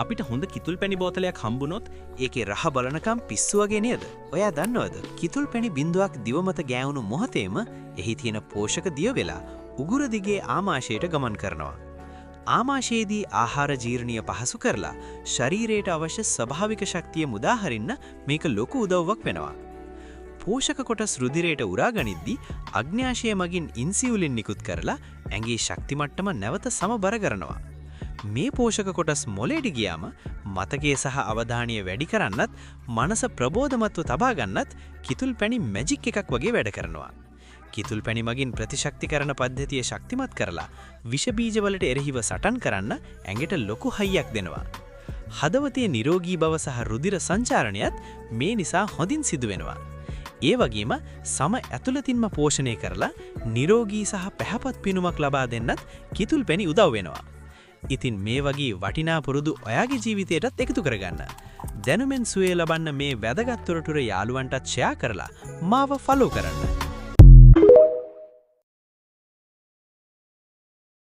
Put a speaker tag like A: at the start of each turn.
A: අපිට හොඳ කිතුල් පැණි බෝතලයක් හම්බුනොත් ඒකේ රහ බලනකම් පිස්සු වගේ නේද? ඔයා දන්නවද? කිතුල් පැණි බින්දුවක් දිව මත ගෑවුණු මොහොතේම එහි තියෙන පෝෂක දිය වෙලා උගුර දිගේ ආමාශයට ගමන් කරනවා. ආමාශයේදී ආහාර ජීර්ණීය පහසු කරලා ශරීරයට අවශ්‍ය ස්වභාවික ශක්තිය මුදා හරින්න මේක ලොකු උදව්වක් වෙනවා. පෝෂක කොටස් රුධිරයට උරා ගනිද්දී අග්න්‍යාශය මගින් ඉන්සියුලින් නිකුත් කරලා ඇඟේ ශක්ති මට්ටම නැවත සමබර කරනවා. මේ පෝෂක කොටස් මොළයට ගියාම මතකයේ සහ අවධානය වැඩි කරන්නත් මනස ප්‍රබෝධමත්ව තබා ගන්නත් කිතුල් පැණි මැජික් එකක් වගේ වැඩ කරනවා. කිතුල් පැණි මගින් ප්‍රතිශක්තිකරණ පද්ධතිය ශක්තිමත් කරලා විෂ බීජ වලට එරෙහිව සටන් කරන්න ඇඟට ලොකු හයියක් දෙනවා. හදවතේ නිරෝගී බව සහ රුධිර සංචාරණයත් මේ නිසා හොඳින් සිදු වෙනවා. ඒ වගේම සම ඇතුළතින්ම පෝෂණය කරලා නිරෝගී සහ පැහැපත් පිනුමක් ලබා දෙන්නත් කිතුල් පැණි උදව් වෙනවා. ඉතින් මේ වගේ වටිනා පුරුදු ඔයාගේ ජීවිතයටත් එකතු කරගන්න. දැනුමෙන් සුවය ලබන්න මේ වැදගත් තොරතුරු යාළුවන්ටත් ෂෙයා කරලා මාව ෆලෝ කරන්න.